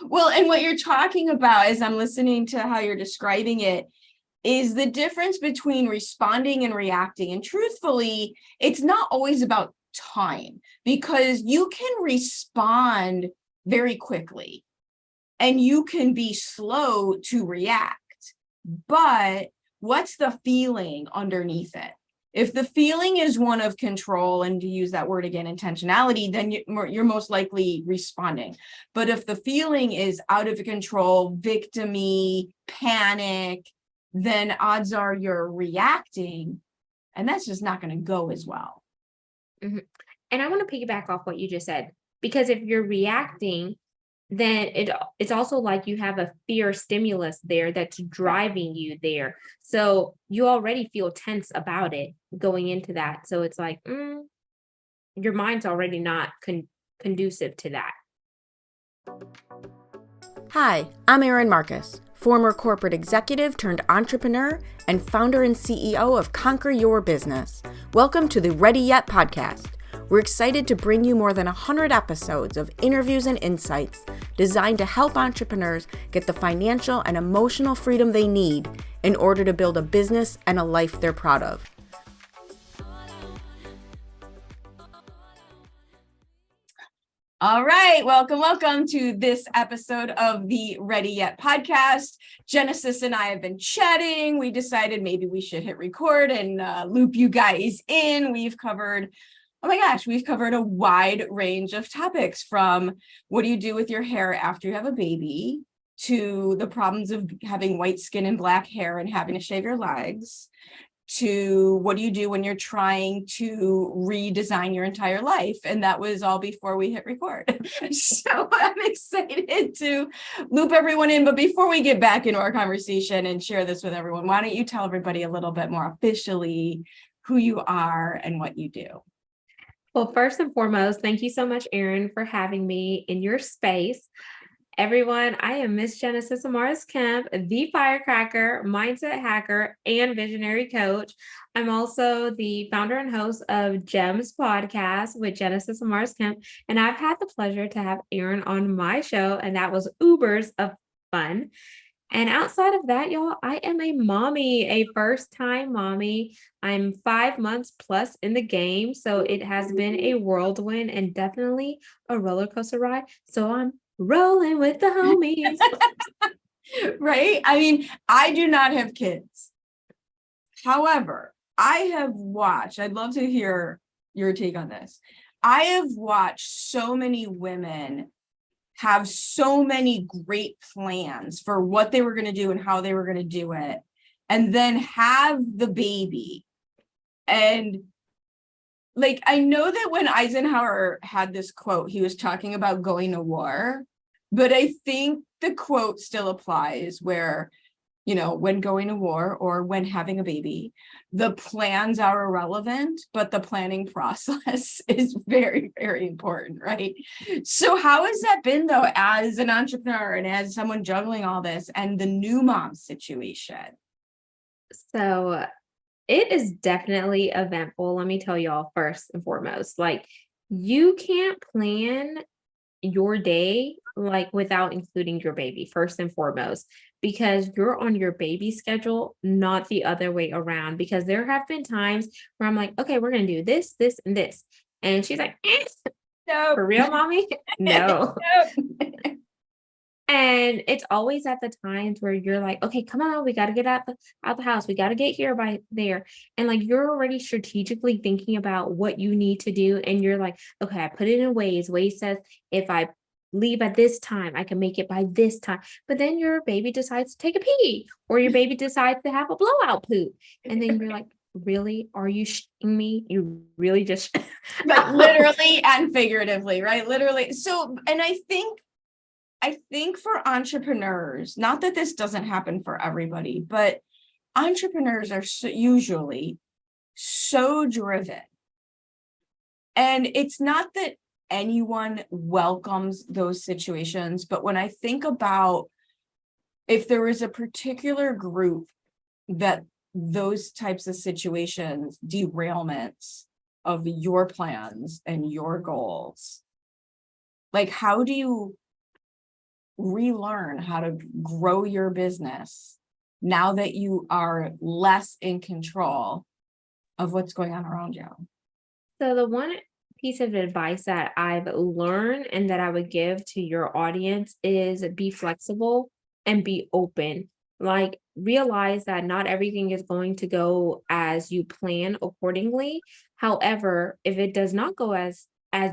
Well, and what you're talking about, as I'm listening to how you're describing it, is the difference between responding and reacting. And truthfully, it's not always about time, because you can respond very quickly and you can be slow to react. But what's the feeling underneath it? If the feeling is one of control, and to use that word again, intentionality, then you're most likely responding. But if the feeling is out of control, victim-y, panic, then odds are you're reacting, and that's just not going to go as well. Mm-hmm. And I want to piggyback off what you just said, because if you're reacting, then it's also like you have a fear stimulus there that's driving you there. So you already feel tense about it going into that. So it's like, your mind's already not conducive to that. Hi, I'm Erin Marcus, former corporate executive turned entrepreneur and founder and CEO of Conquer Your Business. Welcome to the Ready Yet podcast. We're excited to bring you more than 100 episodes of interviews and insights designed to help entrepreneurs get the financial and emotional freedom they need in order to build a business and a life they're proud of. All right, welcome to this episode of the Ready Yet podcast. Genesis and I have been chatting. We decided maybe we should hit record and loop you guys in. We've covered a wide range of topics, from what do you do with your hair after you have a baby, to the problems of having white skin and black hair and having to shave your legs, to what do you do when you're trying to redesign your entire life. And that was all before we hit record. So I'm excited to loop everyone in. But before we get back into our conversation and share this with everyone, why don't you tell everybody a little bit more officially who you are and what you do? Well, first and foremost, thank you so much, Erin, for having me in your space. Everyone, I am Miss Genesis Amaris Kemp, the firecracker, mindset hacker, and visionary coach. I'm also the founder and host of GEMS podcast with Genesis Amaris Kemp, and I've had the pleasure to have Erin on my show, and that was Ubers of fun. And outside of that, y'all, I am a mommy, a first-time mommy. I'm 5 months plus in the game, so it has been a whirlwind and definitely a roller coaster ride. So I'm rolling with the homies. Right? I mean, I do not have kids. However, I have watched, I'd love to hear your take on this. I have watched so many women have so many great plans for what they were going to do and how they were going to do it, and then have the baby. And like, I know that when Eisenhower had this quote, he was talking about going to war, but I think the quote still applies where, you know, when going to war or when having a baby, the plans are irrelevant, but the planning process is very, very important, right? So how has that been, though, as an entrepreneur and as someone juggling all this and the new mom situation? So it is definitely eventful. Let me tell y'all first and foremost, like, you can't plan your day like without including your baby first and foremost, because you're on your baby schedule, not the other way around. Because there have been times where I'm like, okay, we're gonna do this, this, and this, and she's like, No, for real, mommy? No. no. And it's always at the times where you're like, okay, come on, we got to get out the house. We got to get here by there. And like, you're already strategically thinking about what you need to do. And you're like, okay, I put it in Waze. Waze says, if I leave at this time, I can make it by this time. But then your baby decides to take a pee, or your baby decides to have a blowout poop. And then you're like, really? Are you shitting me? You really just Like literally and figuratively, right? Literally. So, and I think for entrepreneurs, not that this doesn't happen for everybody, but entrepreneurs are usually so driven. And it's not that anyone welcomes those situations, but when I think about if there is a particular group that those types of situations, derailments of your plans and your goals, like relearn how to grow your business now that you are less in control of what's going on around you? So the one piece of advice that I've learned and that I would give to your audience is be flexible and be open. Like, realize that not everything is going to go as you plan accordingly. However, if it does not go as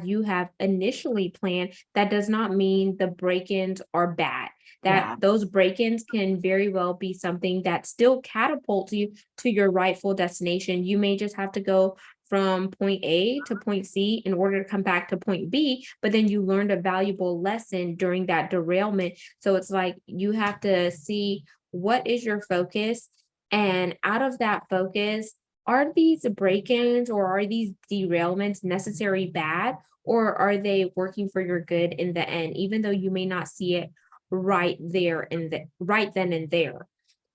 you have initially planned, that does not mean the break-ins are bad. That Yeah. those break-ins can very well be something that still catapults you to your rightful destination. You may just have to go from point A to point C in order to come back to point B, but then you learned a valuable lesson during that derailment. So it's like you have to see what is your focus, and out of that focus, are these break-ins or are these derailments necessary bad, or are they working for your good in the end, even though you may not see it right there and right then and there.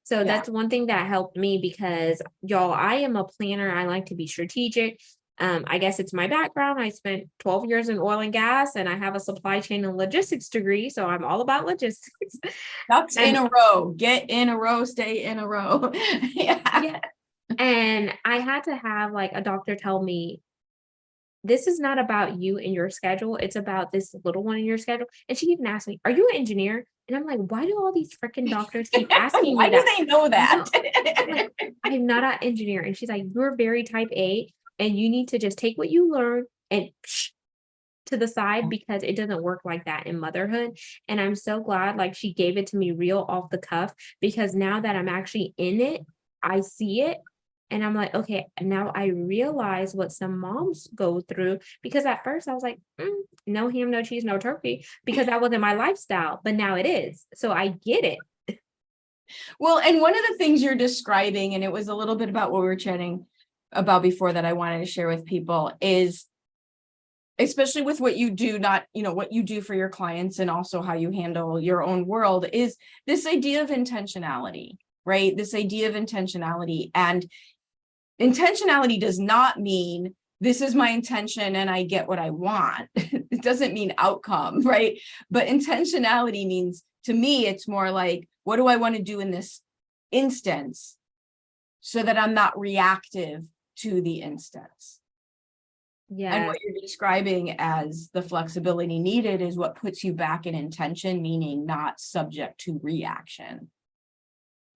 So Yeah. that's one thing that helped me, because y'all, I am a planner. I like to be strategic. I guess it's my background. I spent 12 years in oil and gas, and I have a supply chain and logistics degree. So I'm all about logistics. Ducks in And a row, get in a row, stay in a row. yeah. And I had to have like a doctor tell me, this is not about you and your schedule. It's about this little one in your schedule. And she even asked me, "Are you an engineer?" And I'm like, why do all these freaking doctors keep asking Why me do that? they know that? I'm like, I'm not an engineer. And she's like, you're very type A, and you need to just take what you learn and to the side, because it doesn't work like that in motherhood. And I'm so glad like she gave it to me real off the cuff, because now that I'm actually in it, I see it. And I'm like, okay, now I realize what some moms go through, because at first I was like, no ham, no cheese, no turkey, because that wasn't my lifestyle, but now it is. So I get it. Well, and one of the things you're describing, and it was a little bit about what we were chatting about before that I wanted to share with people, is especially with what you do, not, what you do for your clients and also how you handle your own world, is this idea of intentionality, right? This idea of intentionality. And intentionality does not mean this is my intention and I get what I want. It doesn't mean outcome, right? But intentionality means, to me, it's more like, what do I want to do in this instance so that I'm not reactive to the instance? And Yeah. what you're describing as the flexibility needed is what puts you back in intention, meaning not subject to reaction.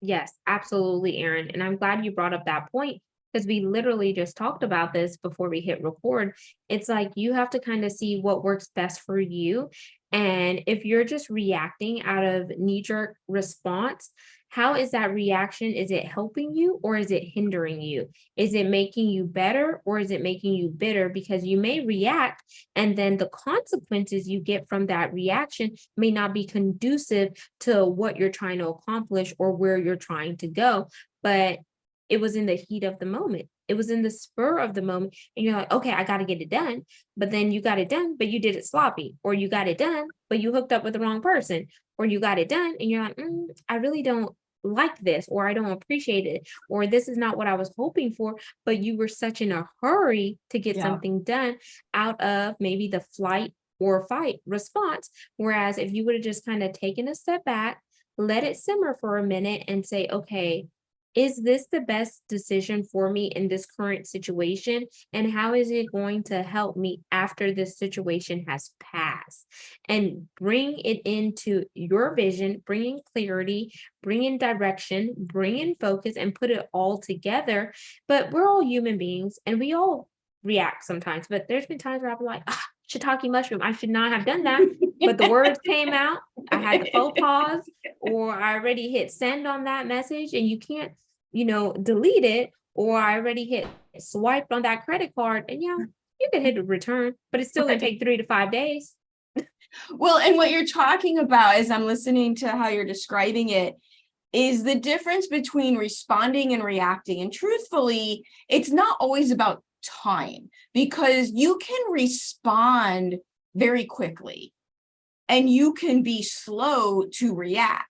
Yes, absolutely, Erin. And I'm glad you brought up that point, because we literally just talked about this before we hit record. It's like you have to kind of see what works best for you. And if you're just reacting out of knee-jerk response, how is that reaction? Is it helping you or is it hindering you? Is it making you better or is it making you bitter? Because you may react, and then the consequences you get from that reaction may not be conducive to what you're trying to accomplish or where you're trying to go. But it was in the heat of the moment. It was in the spur of the moment. And you're like, okay, I got to get it done. But then you got it done, but you did it sloppy. Or you got it done, but you hooked up with the wrong person. Or you got it done and you're like, I really don't like this, or I don't appreciate it, or this is not what I was hoping for. But you were such in a hurry to get something done out of maybe the flight or fight response. Whereas if you would have just kind of taken a step back, let it simmer for a minute and say, okay, is this the best decision for me in this current situation? And how is it going to help me after this situation has passed? And bring it into your vision, bring in clarity, bring in direction, bring in focus, and put it all together. But we're all human beings and we all react sometimes. But there's been times where I'll be like, shiitake mushroom, I should not have done that. But the words came out. I had the faux pause, or I already hit send on that message, and you can't, delete it, or I already hit swipe on that credit card, and you can hit a return, but it's still gonna take 3 to 5 days. Well, and what you're talking about, as I'm listening to how you're describing it, is the difference between responding and reacting. And truthfully, it's not always about time, because you can respond very quickly and you can be slow to react.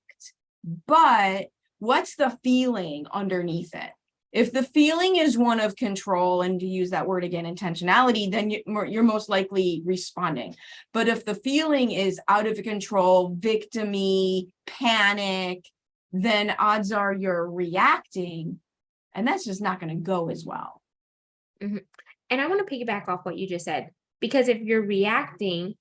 But what's the feeling underneath it? If the feeling is one of control, and to use that word again, intentionality, then you're most likely responding. But if the feeling is out of control, victim-y, panic, then odds are you're reacting, and that's just not going to go as well. Mhm. And I want to piggyback off what you just said, because if you're reacting,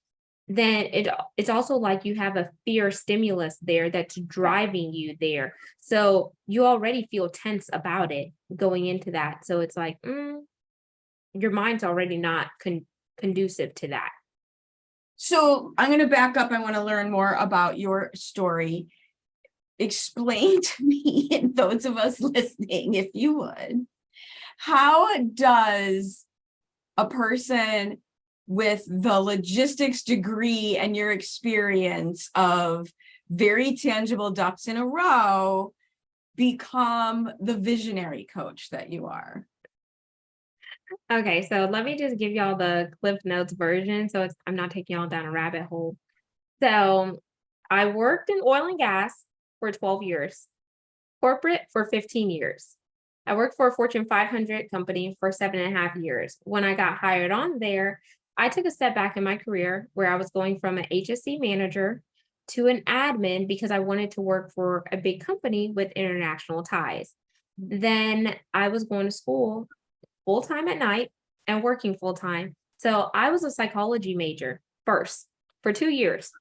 then it's also like you have a fear stimulus there that's driving you there. So you already feel tense about it going into that. So it's like, your mind's already not conducive to that. So I'm going to back up. I want to learn more about your story. Explain to me and those of us listening, if you would, how does a person with the logistics degree and your experience of very tangible ducks in a row become the visionary coach that you are? Okay, so let me just give y'all the Cliff Notes version. So I'm not taking y'all down a rabbit hole. So I worked in oil and gas for 12 years, corporate for 15 years. I worked for a Fortune 500 company for 7.5 years. When I got hired on there, I took a step back in my career where I was going from an HSC manager to an admin because I wanted to work for a big company with international ties. Then I was going to school full time at night and working full time. So I was a psychology major first for 2 years.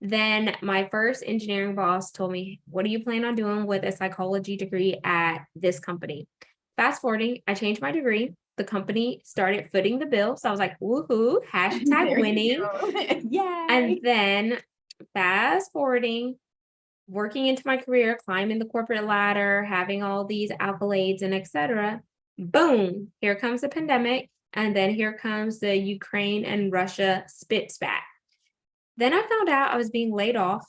Then my first engineering boss told me, what do you plan on doing with a psychology degree at this company? Fast forwarding, I changed my degree. The company started footing the bill. So I was like, woohoo, hashtag winning. Yay. And then fast forwarding, working into my career, climbing the corporate ladder, having all these accolades and etc. Boom, here comes the pandemic. And then here comes the Ukraine and Russia spit spat. Then I found out I was being laid off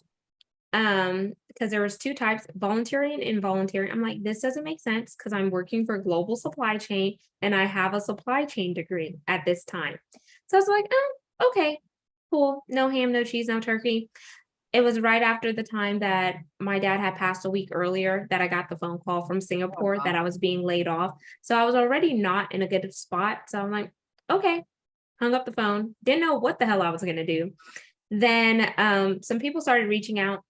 because there was 2 types, voluntary and involuntary. I'm like, this doesn't make sense because I'm working for global supply chain and I have a supply chain degree at this time. So I was like, oh, okay, cool. No ham, no cheese, no turkey. It was right after the time that my dad had passed a week earlier that I got the phone call from Singapore that I was being laid off. So I was already not in a good spot. So I'm like, okay, hung up the phone. Didn't know what the hell I was going to do. Then some people started reaching out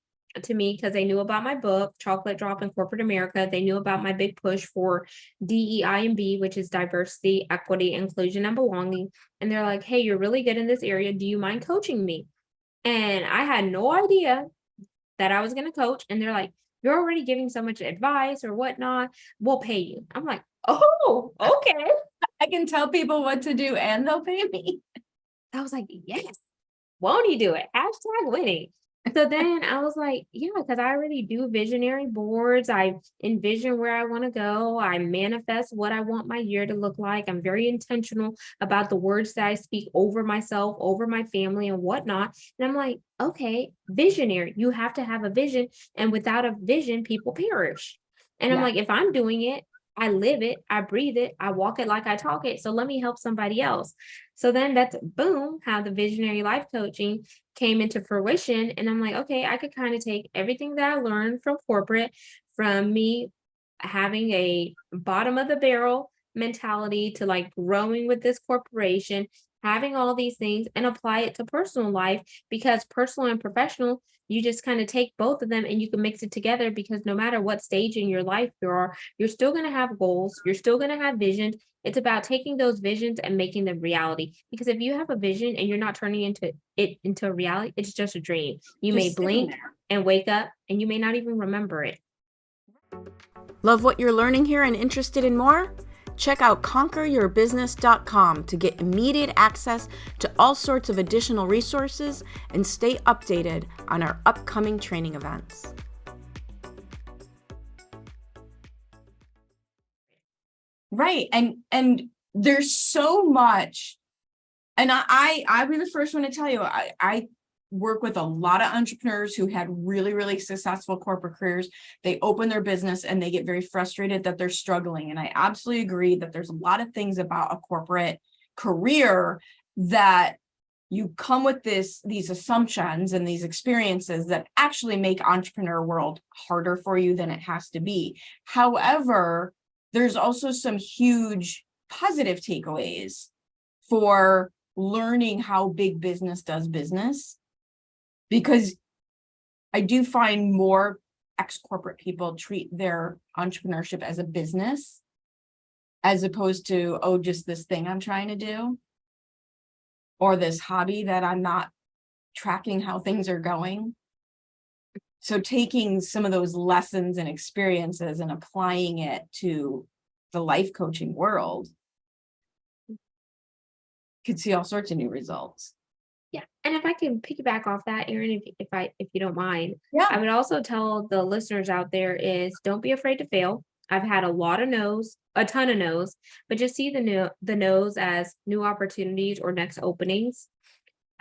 to me because they knew about my book, Chocolate Drop in Corporate America. They knew about my big push for DEI&B, which is diversity, equity, inclusion, and belonging. And they're like, hey, you're really good in this area. Do you mind coaching me? And I had no idea that I was going to coach. And they're like, you're already giving so much advice or whatnot. We'll pay you. I'm like, oh, okay. I can tell people what to do and they'll pay me. I was like, yes. Won't he do it? Hashtag winning. So then I was like, yeah, because I already do visionary boards. I envision where I want to go. I manifest what I want my year to look like. I'm very intentional about the words that I speak over myself, over my family and whatnot. And I'm like, okay, visionary, you have to have a vision. And without a vision, people perish. And I'm like, if I'm doing it, I live it, I breathe it, I walk it like I talk it. So let me help somebody else. So then that's boom, how the visionary life coaching came into fruition. And I'm like, okay, I could kind of take everything that I learned from corporate, from me having a bottom of the barrel mentality to like growing with this corporation, having all these things and apply it to personal life, because personal and professional, you just kind of take both of them and you can mix it together, because no matter what stage in your life you are, you're still going to have goals. You're still going to have visions. It's about taking those visions and making them reality. Because if you have a vision and you're not turning it into a reality, it's just a dream. You may blink and wake up and you may not even remember it. Love what you're learning here and interested in more? Check out conqueryourbusiness.com to get immediate access to all sorts of additional resources and stay updated on our upcoming training events. Right. And there's so much. And I'll be the first one to tell you, I work with a lot of entrepreneurs who had really, really successful corporate careers. They open their business and they get very frustrated that they're struggling. And I absolutely agree that there's a lot of things about a corporate career that you come with these assumptions and these experiences that actually make entrepreneur world harder for you than it has to be. However, there's also some huge positive takeaways for learning how big business does business, because I do find more ex-corporate people treat their entrepreneurship as a business as opposed to, oh, just this thing I'm trying to do, or this hobby that I'm not tracking how things are going. So taking some of those lessons and experiences and applying it to the life coaching world, could see all sorts of new results. Yeah. And if I can piggyback off that, Erin, if you don't mind, Yeah. I would also tell the listeners out there is don't be afraid to fail. I've had a lot of no's, a ton of no's, but just see the no's as new opportunities or next openings.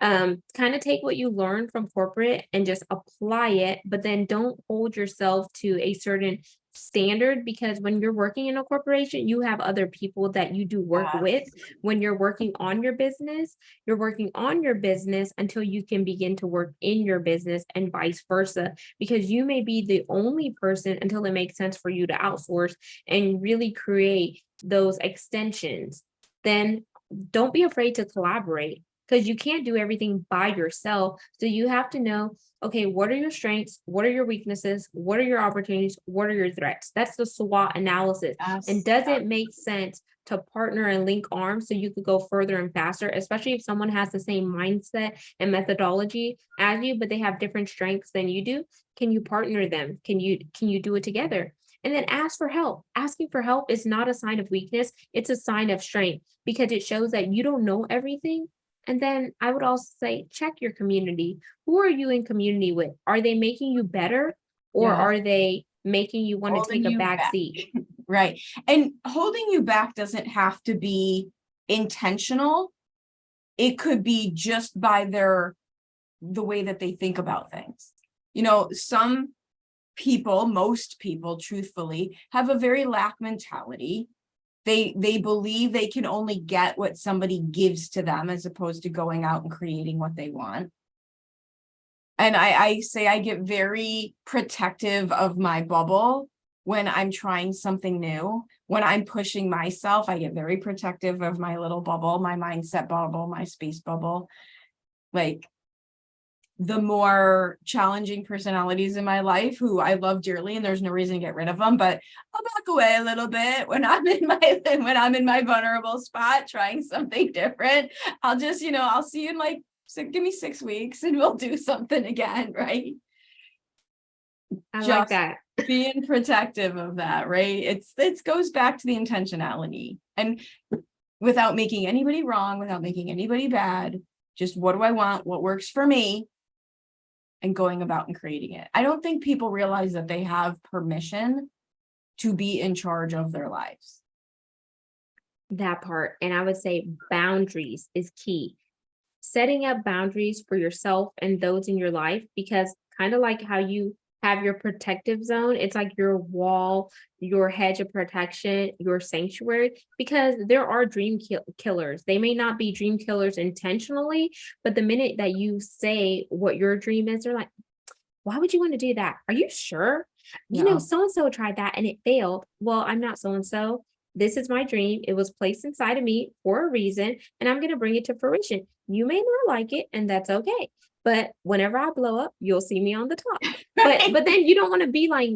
Kind of take what you learn from corporate and just apply it, but then don't hold yourself to a certain standard, because when you're working in a corporation, you have other people that you do work with. When you're working on your business, you're working on your business until you can begin to work in your business and vice versa, because you may be the only person until it makes sense for you to outsource and really create those extensions. Then don't be afraid to collaborate, because you can't do everything by yourself. So you have to know, okay, what are your strengths? What are your weaknesses? What are your opportunities? What are your threats? That's the SWOT analysis. And does it make sense to partner and link arms so you could go further and faster, especially if someone has the same mindset and methodology as you, but they have different strengths than you do? Can you partner them? Can you do it together? And then ask for help. Asking for help is not a sign of weakness. It's a sign of strength, because it shows that you don't know everything. And then I would also say, check your community. Who are you in community with? Are they making you better, or are they making you want to take a back seat? Right. And holding you back doesn't have to be intentional. It could be just by the way that they think about things. You know, some people, most people, truthfully, have a very lack mentality. They believe they can only get what somebody gives to them, as opposed to going out and creating what they want. And I say I get very protective of my bubble when I'm trying something new. When I'm pushing myself, I get very protective of my little bubble, my mindset bubble, my space bubble. Like, the more challenging personalities in my life, who I love dearly, and there's no reason to get rid of them, but I'll back away a little bit when I'm in my vulnerable spot, trying something different. I'll just, I'll see you in give me 6 weeks and we'll do something again, right? I like that. Being protective of that, right? It goes back to the intentionality, and without making anybody wrong, without making anybody bad, just what do I want? What works for me? And going about and creating it. I don't think people realize that they have permission to be in charge of their lives. That part. And I would say boundaries is key. Setting up boundaries for yourself and those in your life, because kind of like how you have your protective zone, it's like your wall, your hedge of protection, your sanctuary, because there are dream killers. They may not be dream killers intentionally, but the minute that you say what your dream is, they're like, why would you want to do that? Are you sure? So-and-so tried that and it failed. Well, I'm not so-and-so. This is my dream. It was placed inside of me for a reason, and I'm going to bring it to fruition. You may not like it, and that's okay. But whenever I blow up, you'll see me on the top. But then you don't want to be like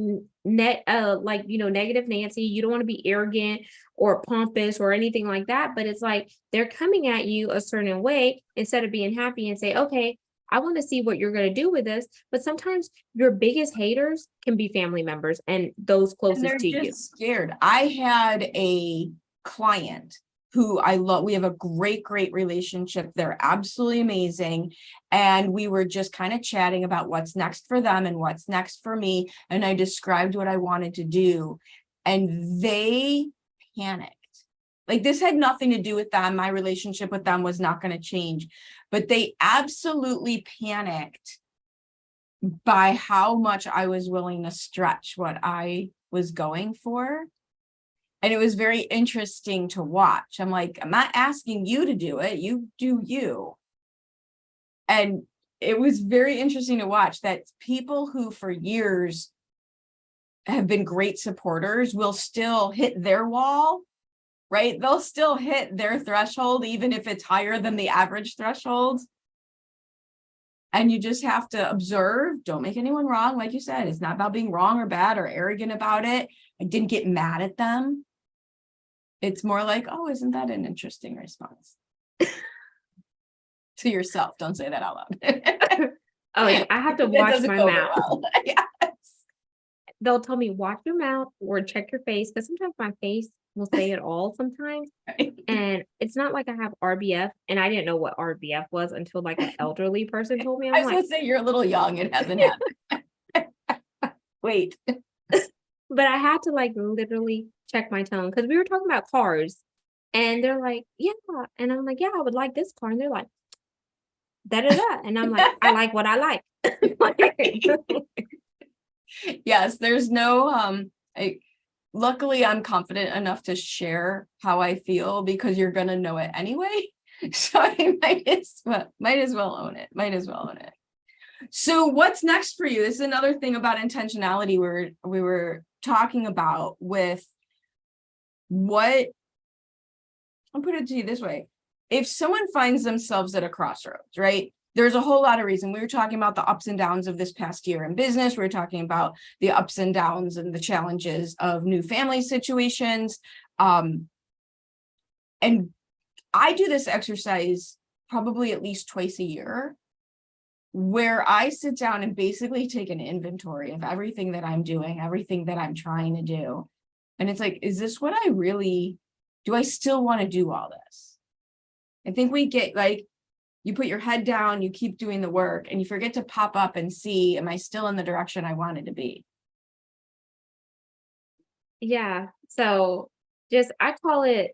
negative Nancy. You don't want to be arrogant or pompous or anything like that. But it's like they're coming at you a certain way instead of being happy and say, okay, I want to see what you're going to do with this. But sometimes your biggest haters can be family members and those closest to you. Scared. I had a client who I love. We have a great relationship. They're absolutely amazing. And we were just kind of chatting about what's next for them and what's next for me. And I described what I wanted to do. And they panicked. Like, this had nothing to do with them. My relationship with them was not going to change. But they absolutely panicked by how much I was willing to stretch what I was going for. And it was very interesting to watch. I'm like, I'm not asking you to do it. You do you. And it was very interesting to watch that people who for years have been great supporters will still hit their wall, right? They'll still hit their threshold, even if it's higher than the average threshold. And you just have to observe, don't make anyone wrong. Like you said, it's not about being wrong or bad or arrogant about it. I didn't get mad at them. It's more like, oh, isn't that an interesting response? To yourself. Don't say that out loud. Oh, I have to That watch doesn't my go over mouth. well. Yes. They'll tell me watch your mouth or check your face, because sometimes my face will say it all sometimes. Right. And it's not like I have RBF, and I didn't know what RBF was until like an elderly person told me. I I'm was like, gonna say you're a little young. It hasn't happened. Wait. but I had to like literally check my tone, because we were talking about cars, and they're like, yeah, and I'm like, yeah, I would like this car, and they're like, da da da, and I'm like, I like what I like. Yes, there's no luckily I'm confident enough to share how I feel because you're gonna know it anyway. So I might as well own it. Might as well own it. So what's next for you? This is another thing about intentionality we were talking about with what I'll put it to you this way. If someone finds themselves at a crossroads, right? There's a whole lot of reason. We were talking about the ups and downs of this past year in business. We were talking about the ups and downs and the challenges of new family situations. And I do this exercise probably at least twice a year, where I sit down and basically take an inventory of everything that I'm doing, everything that I'm trying to do. And it's like, is this what I really, do I still want to do all this? I think we get like, you put your head down, you keep doing the work, and you forget to pop up and see, am I still in the direction I wanted to be? Yeah. So I call it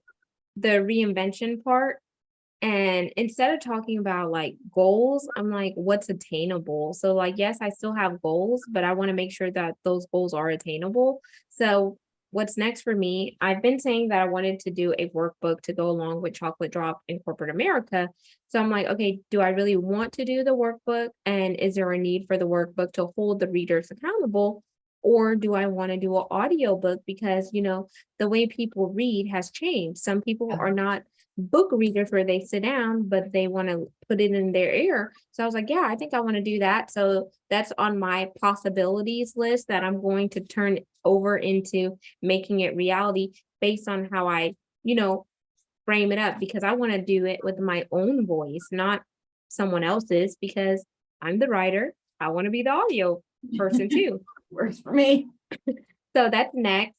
the reinvention part. And instead of talking about like goals, I'm like, what's attainable? So like, yes, I still have goals, but I want to make sure that those goals are attainable. So what's next for me? I've been saying that I wanted to do a workbook to go along with Chocolate Drop in corporate America. So I'm like, okay, do I really want to do the workbook? And is there a need for the workbook to hold the readers accountable? Or do I want to do an audio book? Because, the way people read has changed. Some people are not book readers where they sit down, but they want to put it in their ear. So I was like, yeah, I think I want to do that. So that's on my possibilities list that I'm going to turn over into making it reality based on how I, frame it up, because I want to do it with my own voice, not someone else's, because I'm the writer. I want to be the audio person too. Works for me. So that's next.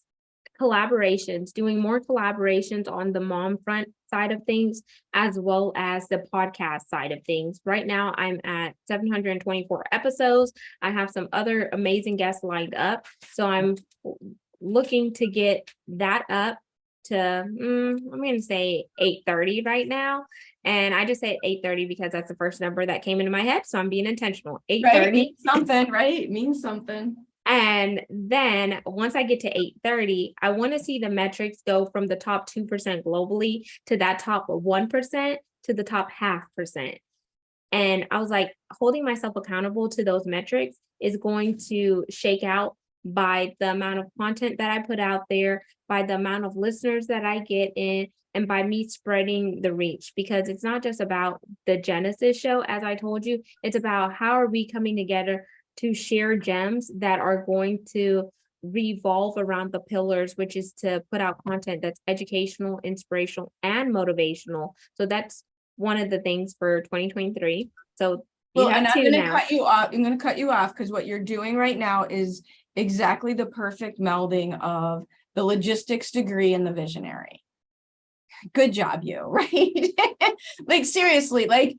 Collaborations, doing more collaborations on the mom front side of things, as well as the podcast side of things. Right now, I'm at 724 episodes. I have some other amazing guests lined up. So I'm looking to get that up to, I'm going to say 830 right now. And I just say 830 because that's the first number that came into my head. So I'm being intentional. 830. Right? Means something, right? It means something. And then once I get to 830, I want to see the metrics go from the top 2% globally to that top 1% to the top 0.5%. And I was like, holding myself accountable to those metrics is going to shake out by the amount of content that I put out there, by the amount of listeners that I get in, and by me spreading the reach. Because it's not just about the Genesis show, as I told you, it's about how are we coming together to share gems that are going to revolve around the pillars, which is to put out content that's educational, inspirational, and motivational. So that's one of the things for 2023. So well, and I'm going to cut you off. I'm going to cut you off because what you're doing right now is exactly the perfect melding of the logistics degree and the visionary. Good job, you, right? Like, seriously, like,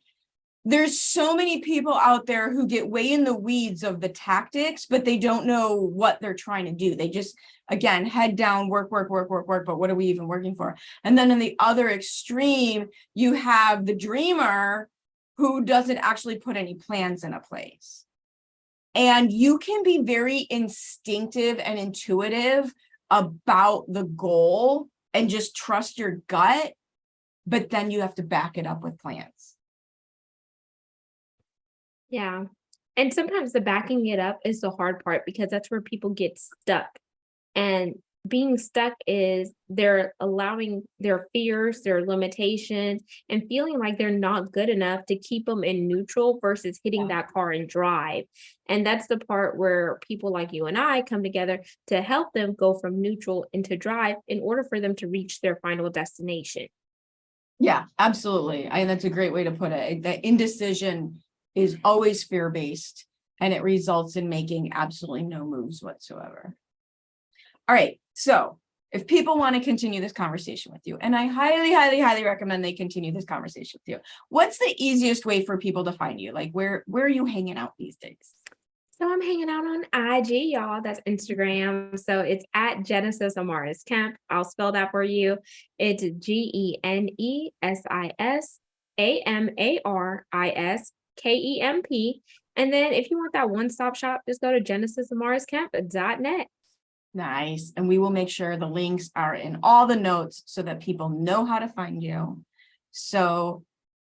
there's so many people out there who get way in the weeds of the tactics, but they don't know what they're trying to do. They just, again, head down, work, but what are we even working for? And then in the other extreme, you have the dreamer who doesn't actually put any plans in a place. And you can be very instinctive and intuitive about the goal and just trust your gut, but then you have to back it up with plans. Yeah. And sometimes the backing it up is the hard part, because that's where people get stuck And being stuck is they're allowing their fears, their limitations, and feeling like they're not good enough to keep them in neutral versus hitting that car and drive. And that's the part where people like you and I come together to help them go from neutral into drive in order for them to reach their final destination. Yeah, absolutely. That's a great way to put it. The indecision is always fear-based, and it results in making absolutely no moves whatsoever. All right. So if people want to continue this conversation with you, and I highly, highly, highly recommend they continue this conversation with you, what's the easiest way for people to find you? Like where are you hanging out these days? So I'm hanging out on IG, y'all. That's Instagram. So it's at Genesis Amaris Kemp. I'll spell that for you. It's GenesisAmarisKemp. And then if you want that one-stop shop, just go to genesisamarisKemp.net. Nice. And we will make sure the links are in all the notes so that people know how to find you. So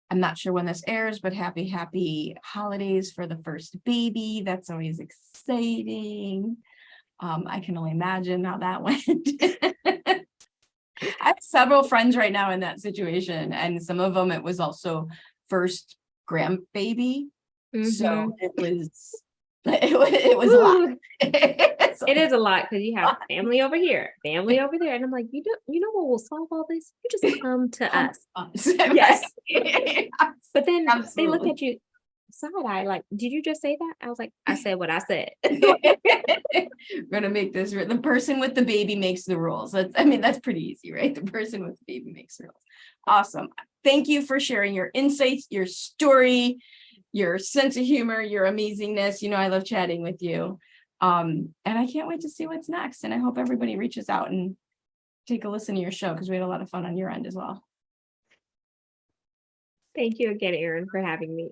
I'm not sure when this airs, but happy holidays for the first baby. That's always exciting. I can only imagine how that went. I have several friends right now in that situation, and some of them it was also first grandbaby. So it was a lot. It is a lot because you have family over here, family over there. And I'm like, you know what will solve all this? You just come to us. Yes. But then they look at you side eye like, did you just say that? I was like, I said what I said. We're gonna make this the person with the baby makes the rules. That's pretty easy, right? The person with the baby makes the rules. Awesome. Thank you for sharing your insights, your story, your sense of humor, your amazingness. I love chatting with you. And I can't wait to see what's next. And I hope everybody reaches out and take a listen to your show because we had a lot of fun on your end as well. Thank you again, Erin, for having me.